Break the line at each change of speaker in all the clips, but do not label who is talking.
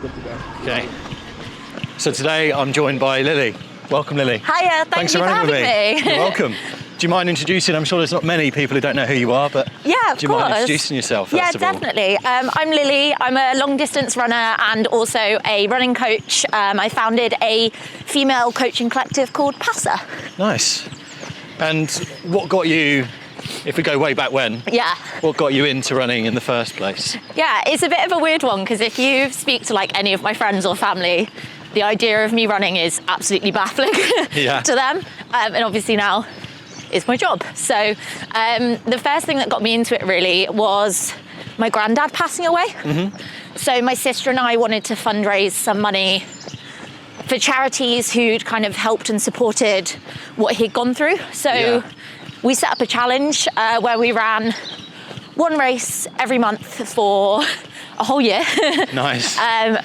Okay. So today I'm joined by Lillie. Welcome, Lillie.
Hiya, thanks for having me.
You're welcome. Do you mind introducing? I'm sure there's not many people who don't know who you are, but
yeah, of
do you
course.
mind introducing yourself first
Yeah,
of all?
definitely. I'm Lillie. I'm a long distance runner and also a running coach. I founded a female coaching collective called PASSA.
Nice. And what got you, if we go way back when,
Yeah.
what got you into running in the first place?
Yeah, it's a bit of a weird one because if you speak to like any of my friends or family, the idea of me running is absolutely baffling to them. And obviously now it's my job. So the first thing that got me into it really was my granddad passing away. So my sister and I wanted to fundraise some money for charities who'd kind of helped and supported what he'd gone through. So we set up a challenge where we ran one race every month for a whole year.
Nice.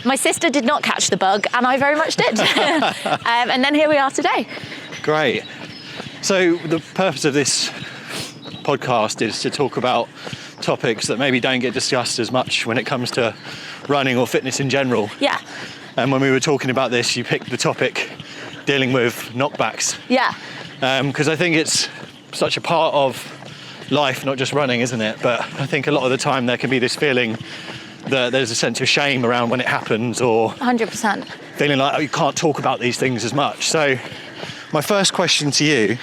My sister did not catch the bug, and I very much did. And then here we are today.
Great. So the purpose of this podcast is to talk about topics that maybe don't get discussed as much when it comes to running or fitness in general.
Yeah.
And when we were talking about this, you picked the topic dealing with knockbacks.
Yeah.
Because I think it's such a part of life, not just running, isn't it? But I think a lot of the time there can be this feeling that there's a sense of shame around when it happens, or
100%.
feeling like you can't talk about these things as much. So my first question to you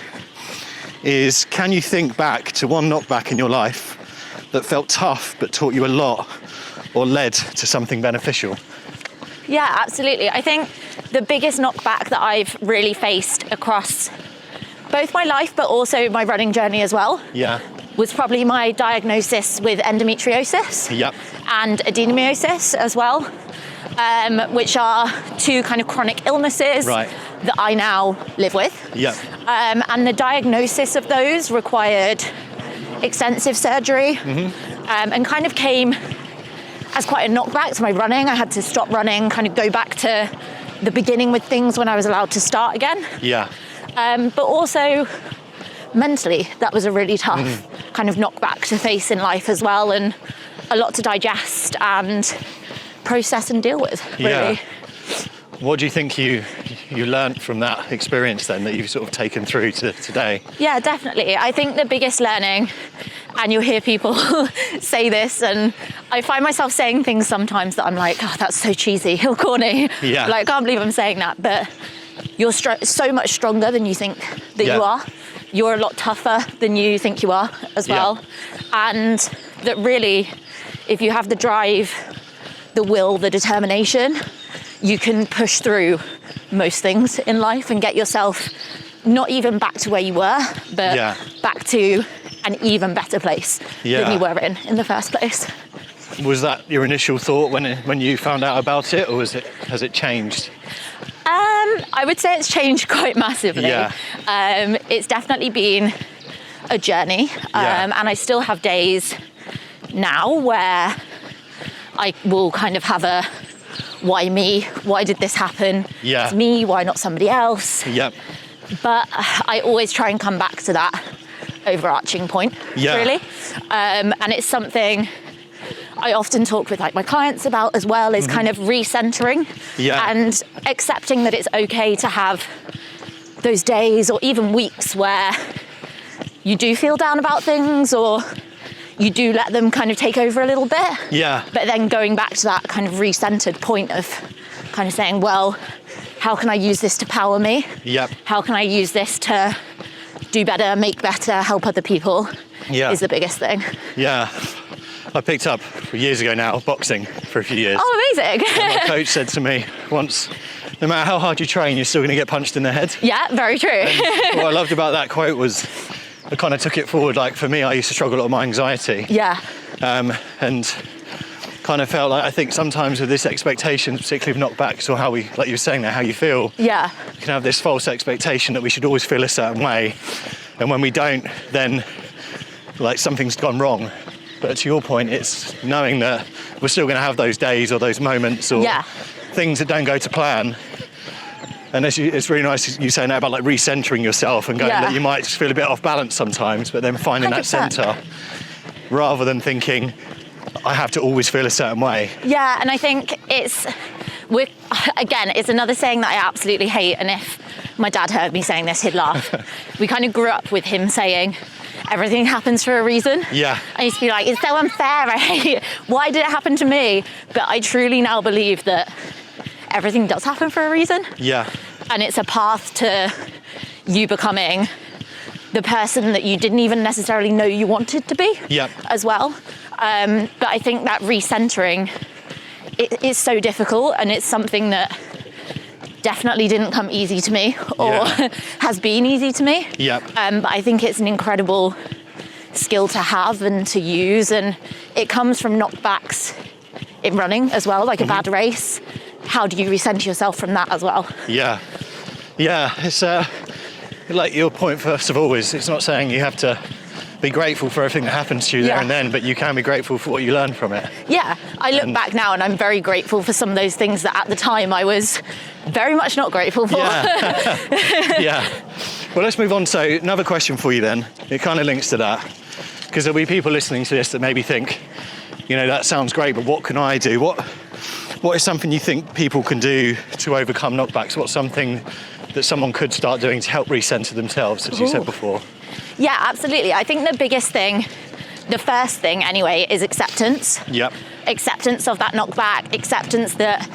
is, can you think back to one knockback in your life that felt tough but taught you a lot or led to something beneficial?
Yeah, absolutely. I think the biggest knockback that I've really faced across both my life but also my running journey as well was probably my diagnosis with endometriosis and adenomyosis as well, which are two kind of chronic illnesses that I now live with. And the diagnosis of those required extensive surgery and kind of came as quite a knockback to my running. I had to stop running, kind of go back to the beginning with things when I was allowed to start again. But also mentally, that was a really tough kind of knockback to face in life as well, and a lot to digest and process and deal with, really.
What do you think you learned from that experience then, that you've sort of taken through to today? Yeah,
definitely. I think the biggest learning, and you'll hear people say this, and I find myself saying things sometimes that I'm like, oh, that's so cheesy or corny. Like, I can't believe I'm saying that, but you're so much stronger than you think that you are. You're a lot tougher than you think you are as well. And that really, if you have the drive, the will, the determination, you can push through most things in life and get yourself not even back to where you were, but back to an even better place than you were in the first place.
Was that your initial thought when you found out about it, or has it changed?
I would say it's changed quite massively. It's definitely been a journey, and I still have days now where I will kind of have a, why me? Why did this happen to me? Why not somebody else? But I always try and come back to that overarching point, really. And it's something I often talk with like my clients about as well, is kind of recentering and accepting that it's okay to have those days or even weeks where you do feel down about things, or you do let them kind of take over a little bit. But then going back to that kind of recentered point of kind of saying, well, how can I use this to power me? How can I use this to do better, make better, help other people is the biggest thing.
I picked up years ago now boxing for a few years.
Oh, amazing.
And my coach said to me once, no matter how hard you train, you're still going to get punched in the head.
Yeah, very true.
And what I loved about that quote was, I kind of took it forward. Like for me, I used to struggle a lot with my anxiety. And kind of felt like, I think sometimes with this expectation, particularly of knockbacks, or how we, like you were saying there, how you feel, you can have this false expectation that we should always feel a certain way. And when we don't, then like something's gone wrong. But to your point, it's knowing that we're still going to have those days or those moments or things that don't go to plan. And it's really nice you saying that about like recentering yourself and going that you might just feel a bit off balance sometimes, but then finding 100%. That centre rather than thinking, I have to always feel a certain way.
Yeah, and I think it's again, it's another saying that I absolutely hate, and if my dad heard me saying this, he'd laugh. We kind of grew up with him saying, everything happens for a reason.
Yeah.
I used to be like, it's so unfair, I hate it. Why did it happen to me? But I truly now believe that everything does happen for a reason.
Yeah.
And it's a path to you becoming the person that you didn't even necessarily know you wanted to be.
Yep.
As well. But I think that recentering it is so difficult, and it's something that definitely didn't come easy to me, or has been easy to me.
Yep.
But I think it's an incredible skill to have and to use, and it comes from knockbacks in running as well, like a bad race. How do you recenter yourself from that as well?
Yeah. It's like your point, first of all, is it's not saying you have to be grateful for everything that happens to you there and then, but you can be grateful for what you learn from it.
Yeah, I look back now and I'm very grateful for some of those things that at the time I was very much not grateful for.
Yeah. Well, let's move on. So another question for you then. It kind of links to that, because there'll be people listening to this that maybe think, that sounds great, but what can I do? What is something you think people can do to overcome knockbacks? What's something that someone could start doing to help recenter themselves, as you said before?
Yeah, absolutely. I think the biggest thing, the first thing anyway, is acceptance.
Yep.
Acceptance of that knockback, acceptance that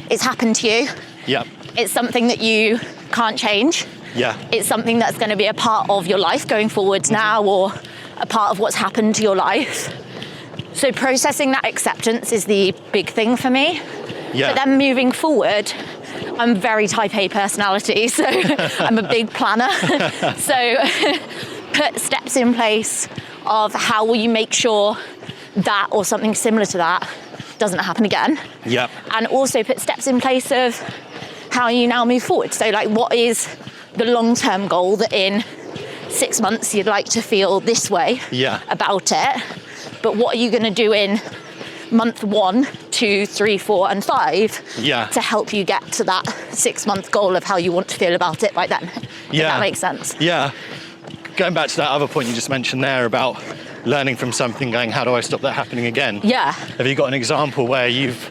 it's happened to you.
Yep.
It's something that you can't change.
Yeah.
It's something that's going to be a part of your life going forwards now, or a part of what's happened to your life. So processing that acceptance is the big thing for me.
Yeah.
But then moving forward, I'm very type A personality, so I'm a big planner. So put steps in place of how will you make sure that or something similar to that doesn't happen again.
Yep.
And also put steps in place of how you now move forward. So like, what is the long-term goal that in 6 months you'd like to feel this way about it? But what are you going to do in month 1, 2, 3, 4, and 5 to help you get to that 6-month goal of how you want to feel about it by then? If that makes sense.
Yeah. Going back to that other point you just mentioned there about learning from something, going, how do I stop that happening again?
Yeah.
Have you got an example where you've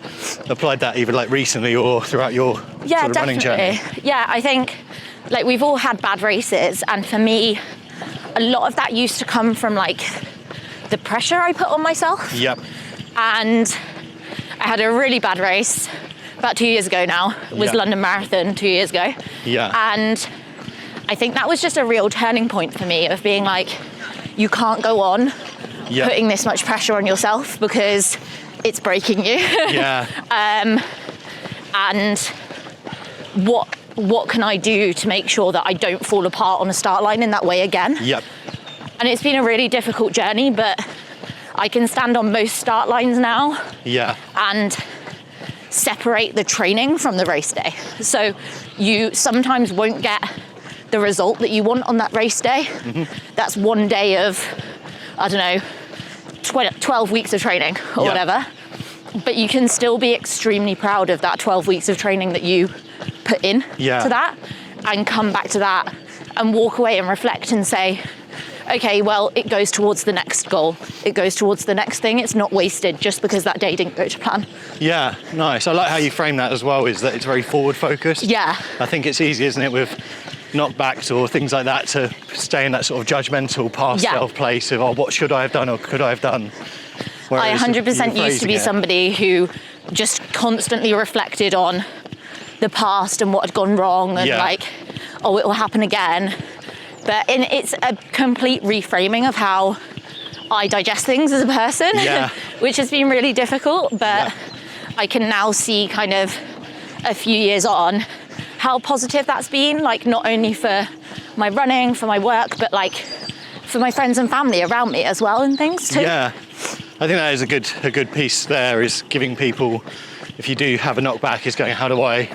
applied that either like recently or throughout your sort of running journey?
Yeah, I think like we've all had bad races, and for me, a lot of that used to come from like the pressure I put on myself.
Yep.
And I had a really bad race about 2 years ago now. It was London Marathon 2 years ago.
Yeah.
And I think that was just a real turning point for me of being like, you can't go on putting this much pressure on yourself because it's breaking you.
Yeah.
And what can I do to make sure that I don't fall apart on a start line in that way again?
Yep.
And it's been a really difficult journey, but I can stand on most start lines now and separate the training from the race day. So you sometimes won't get the result that you want on that race day. That's one day of, I don't know, 12 weeks of training or whatever. But you can still be extremely proud of that 12 weeks of training that you put in to that, and come back to that and walk away and reflect and say, okay, well, it goes towards the next goal. It goes towards the next thing. It's not wasted just because that day didn't go to plan. Yeah,
nice. I like how you frame that as well, is that it's very forward focused.
Yeah.
I think it's easy, isn't it, with knockbacks or things like that, to stay in that sort of judgmental past self place of, oh, what should I have done or could I have done? Whereas
I 100% used to be somebody who just constantly reflected on the past and what had gone wrong and like, oh, it will happen again. But it's a complete reframing of how I digest things as a person, which has been really difficult. But I can now see kind of a few years on how positive that's been, like not only for my running, for my work, but like for my friends and family around me as well and things too.
Yeah, I think that is a good piece there, is giving people, if you do have a knockback, is going, how do I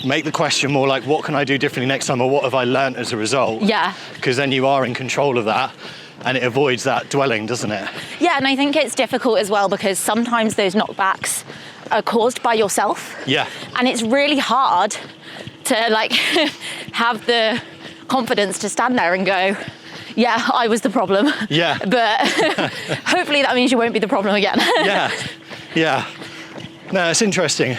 make the question more like, what can I do differently next time, or what have I learnt as a result? Yeah. Because then you are in control of that, and it avoids that dwelling, doesn't it? Yeah, and I think it's difficult as well because sometimes those knockbacks are caused by yourself. Yeah. And it's really hard to like have the confidence to stand there and go, yeah, I was the problem. Yeah. But hopefully that means you won't be the problem again. Yeah. No, it's interesting.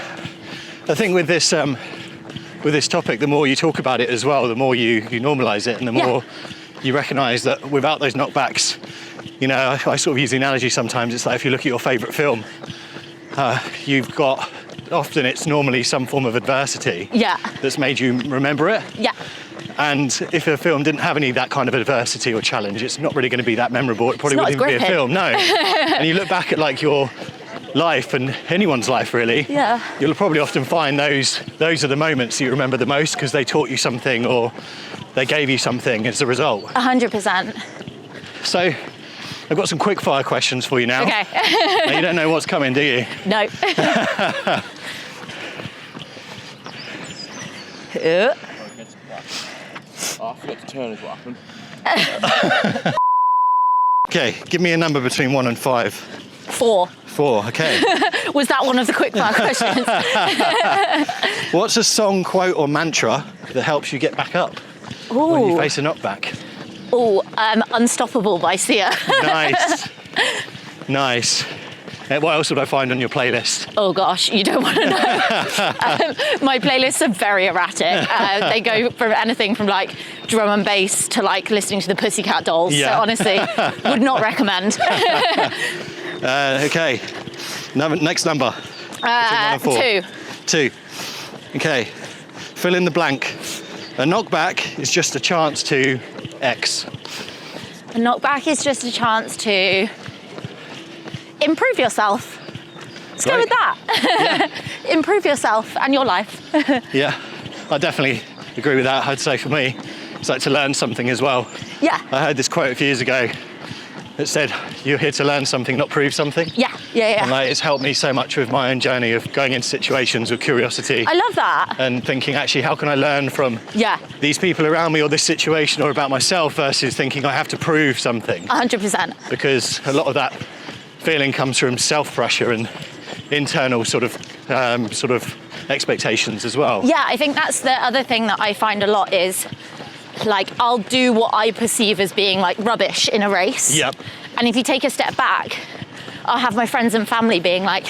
I think with this topic, the more you talk about it as well, the more you normalise it, and the more you recognise that without those knockbacks, you know, I sort of use the analogy sometimes. It's like if you look at your favourite film, you've got, often it's normally some form of adversity that's made you remember it. Yeah. And if a film didn't have any of that kind of adversity or challenge, it's not really going to be that memorable. It probably wouldn't even be a film. No. And you look back at like your life and anyone's life really, you'll probably often find those are the moments that you remember the most because they taught you something or they gave you something as a result.
100%.
So I've got some quick fire questions for you now.
Okay.
Now, you don't know what's coming, do you?
No.
I forgot to turn is what happened.
Okay, give me a number between 1 and 5.
4.
4, okay.
Was that one of the quick fire questions?
What's a song, quote or mantra that helps you get back up when you face a knockback?
Unstoppable by Sia.
Nice. What else would I find on your playlist?
Oh gosh, you don't want to know. My playlists are very erratic. They go from anything from like drum and bass to like listening to the Pussycat Dolls. So honestly, would not recommend.
Okay. Next number.
2.
2. Okay. Fill in the blank. A knockback is just a chance to X.
A knockback is just a chance to improve yourself. Let's go with that. Yeah. Improve yourself and your life.
Yeah, I definitely agree with that. I'd say for me, it's like to learn something as well.
Yeah.
I heard this quote a few years ago that said, you're here to learn something, not prove something.
Yeah.
And like, it's helped me so much with my own journey of going into situations with curiosity.
I love that.
And thinking, actually, how can I learn from these people around me or this situation or about myself versus thinking I have to prove something.
100%.
Because a lot of that feeling comes from self-pressure and internal sort of expectations as well.
Yeah, I think that's the other thing that I find a lot is like I'll do what I perceive as being like rubbish in a race.
Yep.
And if you take a step back, I'll have my friends and family being like,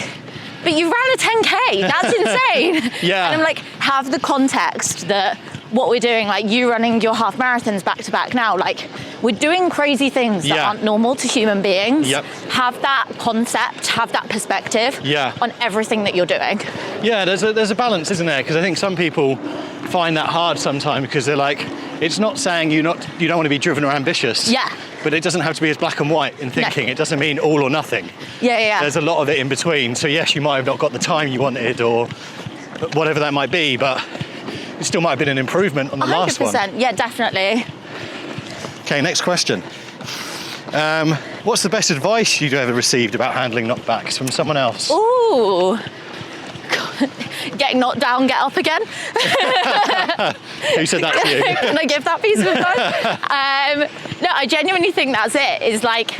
but you ran a 10K, that's insane.
Yeah.
And I'm like, have the context that what we're doing, like you running your half marathons back to back now, like we're doing crazy things that aren't normal to human beings.
Yep.
Have that concept, have that perspective on everything that you're doing.
Yeah, there's a balance, isn't there? Because I think some people find that hard sometimes because they're like, it's not saying you don't want to be driven or ambitious. Yeah. But it doesn't have to be as black and white in thinking. No. It doesn't mean all or nothing. Yeah. There's a lot of it in between. So yes, you might have not got the time you wanted or whatever that might be, but it still might have been an improvement on the last one.
100%, yeah, definitely.
Okay, next question. What's the best advice you've ever received about handling knockbacks from someone else?
Ooh. Getting knocked down, get up again.
Who said that to you?
Can I give that piece of advice? No, I genuinely think that's it. Is like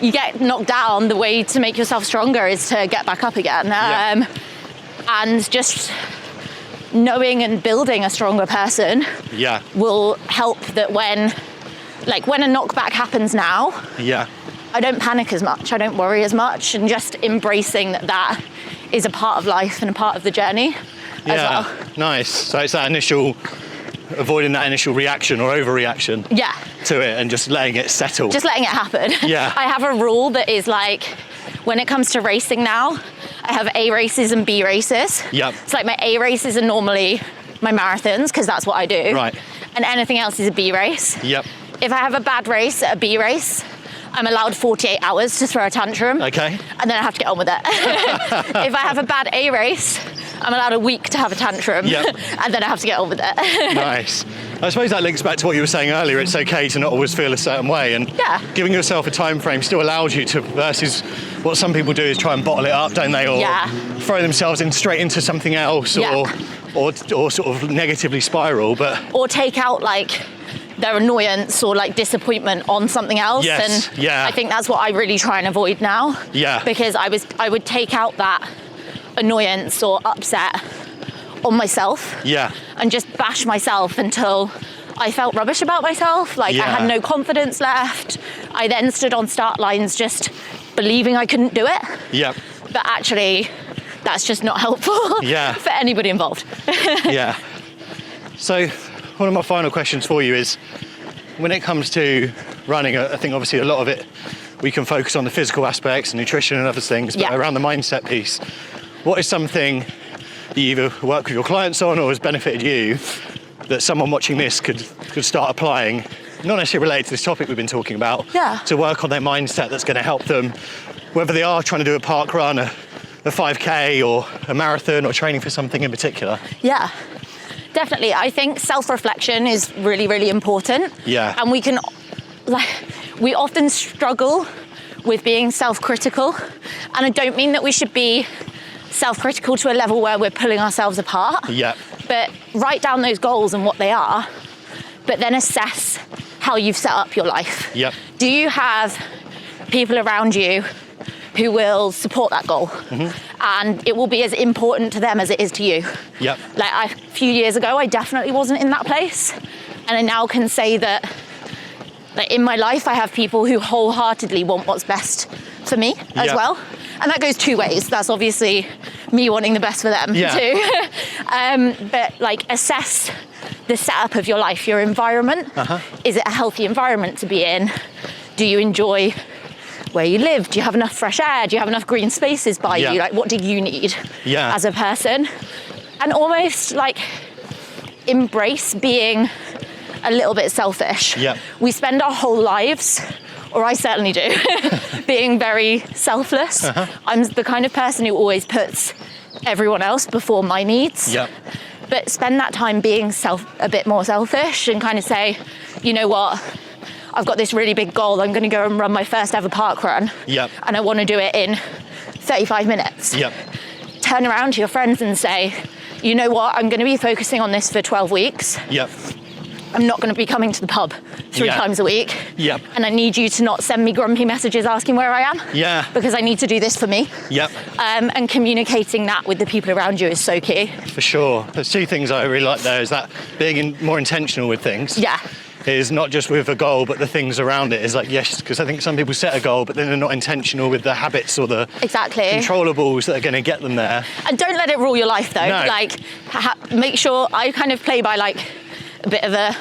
you get knocked down, the way to make yourself stronger is to get back up again. And just knowing and building a stronger person will help that when a knockback happens now, I don't panic as much, I don't worry as much, and just embracing that is a part of life and a part of the journey as well. Nice.
So it's that avoiding that initial reaction or overreaction to it and just letting it settle.
Just letting it happen. Yeah. I have a rule that is like, when it comes to racing now, I have A races and B races. Yep. It's like my A races are normally my marathons because that's what I do. Right. And anything else is a B race. Yep. If I have a bad race at a B race, I'm allowed 48 hours to throw a tantrum. Okay. And then I have to get on with it. If I have a bad A race, I'm allowed a week to have a tantrum. Yep. And then I have to get on with it. Nice.
I suppose that links back to what you were saying earlier. It's okay to not always feel a certain way, and giving yourself a time frame still allows you to, versus what some people do is try and bottle it up, don't they? Or throw themselves straight into something else, or sort of negatively spiral.
Or take out their annoyance or disappointment on something else.
Yes.
And I think that's what I really try and avoid now. Yeah. Because I would take out that annoyance or upset on myself. Yeah. And just bash myself until I felt rubbish about myself. I had no confidence left. I then stood on start lines just believing I couldn't do it. Yeah. But actually that's just not helpful for anybody involved.
Yeah. So one of my final questions for you is, when it comes to running, I think obviously a lot of it, we can focus on the physical aspects and nutrition and other things, but around the mindset piece, what is something that you either work with your clients on or has benefited you that someone watching this could start applying, not necessarily related to this topic we've been talking about, to work on their mindset that's going to help them, whether they are trying to do a park run, a 5K or a marathon or training for something in particular?
Yeah, definitely. I think self-reflection is really, really important.
Yeah.
And we often struggle with being self-critical. And I don't mean that we should be self-critical to a level where we're pulling ourselves apart.
Yeah.
But write down those goals and what they are, but then assess how you've set up your life.
Yep.
Do you have people around you who will support that goal? And it will be as important to them as it is to you.
Yep.
Like a few years ago, I definitely wasn't in that place. And I now can say that in my life, I have people who wholeheartedly want what's best for me as well. And that goes two ways. That's obviously me wanting the best for them too. But assess the setup of your life, your environment. Is it a healthy environment to be in? Do you enjoy where you live? Do you have enough fresh air? Do you have enough green spaces by you? What do you need as a person? And almost embrace being a little bit selfish. We spend our whole lives, or I certainly do, being very selfless. I'm the kind of person who always puts everyone else before my needs. But spend that time being a bit more selfish and kind of say, you know what, I've got this really big goal. I'm going to go and run my first ever park run. And I want to do it in 35 minutes. Turn around to your friends and say, you know what, I'm going to be focusing on this for 12 weeks. I'm not going to be coming to the pub 3 times a week. And I need you to not send me grumpy messages asking where I am. Because I need to do this for me. And communicating that with the people around you is so key.
For sure. There's two things I really like there, is that being more intentional with things. Is not just with a goal, but the things around it. Is because I think some people set a goal, but then they're not intentional with the habits or the controllables that are going to get them there.
And don't let it rule your life, though.
No.
Make sure, I kind of play by a bit of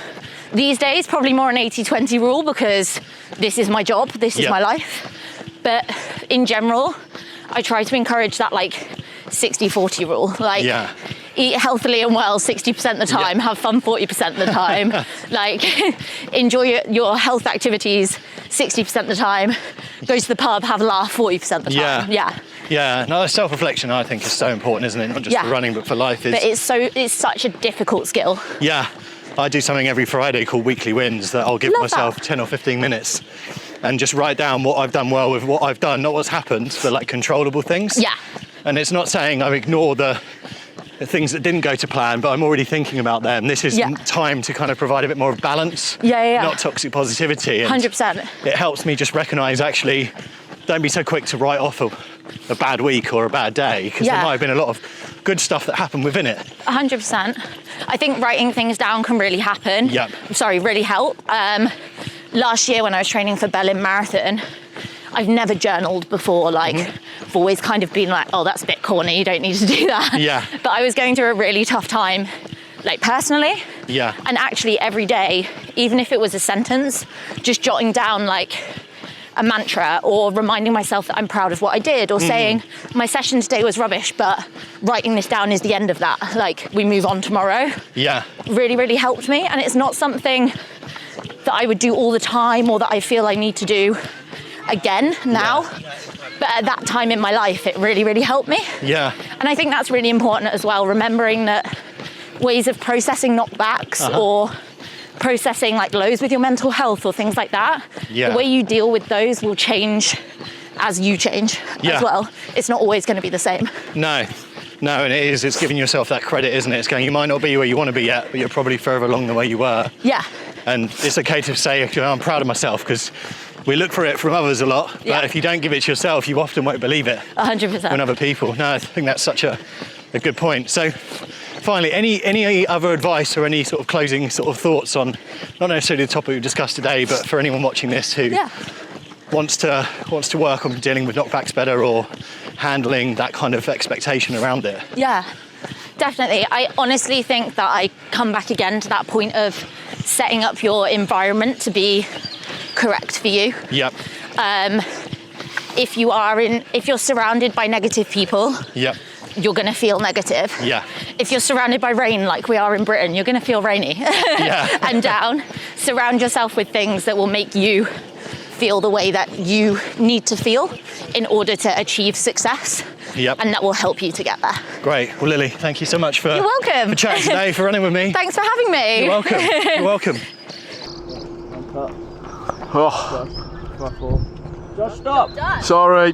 these days, probably more an 80-20 rule, because this is my job, this is my life. But in general, I try to encourage that 60-40 rule. Eat healthily and well 60% of the time, have fun 40% of the time, enjoy your health activities 60% of the time, go to the pub, have a laugh 40% of the time.
No, self-reflection I think is so important, isn't it? Not just for running, but for life.
But it's such a difficult skill.
I do something every Friday called Weekly Wins that I'll give myself 10 or 15 minutes and just write down what I've done well with what I've done, not what's happened, but controllable things. And it's not saying I ignore the things that didn't go to plan, but I'm already thinking about them. This is time to kind of provide a bit more of balance, not toxic positivity. And
100%.
It helps me just recognise, actually, don't be so quick to write off a bad week or a bad day, because there might have been a lot of good stuff that happened within it.
100%. I think writing things down can really really help. Last year when I was training for Berlin Marathon, I've never journaled before. I've always kind of been oh, that's a bit corny, you don't need to do that. But I was going through a really tough time, personally. And actually every day, even if it was a sentence, just jotting down a mantra, or reminding myself that I'm proud of what I did, or saying my session today was rubbish, but writing this down is the end of that. We move on tomorrow. Really, really helped me. And it's not something that I would do all the time, or that I feel I need to do again now. But at that time in my life, it really, really helped me. And I think that's really important as well, remembering that ways of processing knockbacks or processing lows with your mental health or things like that, the way you deal with those will change as you change as well. It's not always going to be the same.
No, and it's giving yourself that credit, isn't it? It's going, you might not be where you want to be yet, but you're probably further along than where you were. And it's okay to say, I'm proud of myself, because we look for it from others a lot, but if you don't give it to yourself, you often won't believe it.
100%.
From other people. No, I think that's such a good point. So finally, any other advice or any sort of closing sort of thoughts on, not necessarily the topic we've discussed today, but for anyone watching this who wants to work on dealing with knockbacks better, or handling that kind of expectation around it.
Yeah, definitely. I honestly think that I come back again to that point of setting up your environment to be correct for you.
Yep.
If you're surrounded by negative people,
Yep.
you're going to feel negative.
Yeah.
If you're surrounded by rain like we are in Britain, you're going to feel rainy
Yeah.
and down. Surround yourself with things that will make you feel the way that you need to feel in order to achieve success.
Yep.
And that will help you to get there.
Great. Well, Lillie, thank you so much for,
You're welcome.
for chatting today, for running with me.
Thanks for having me.
You're welcome. You're welcome.
Just stop.
Sorry.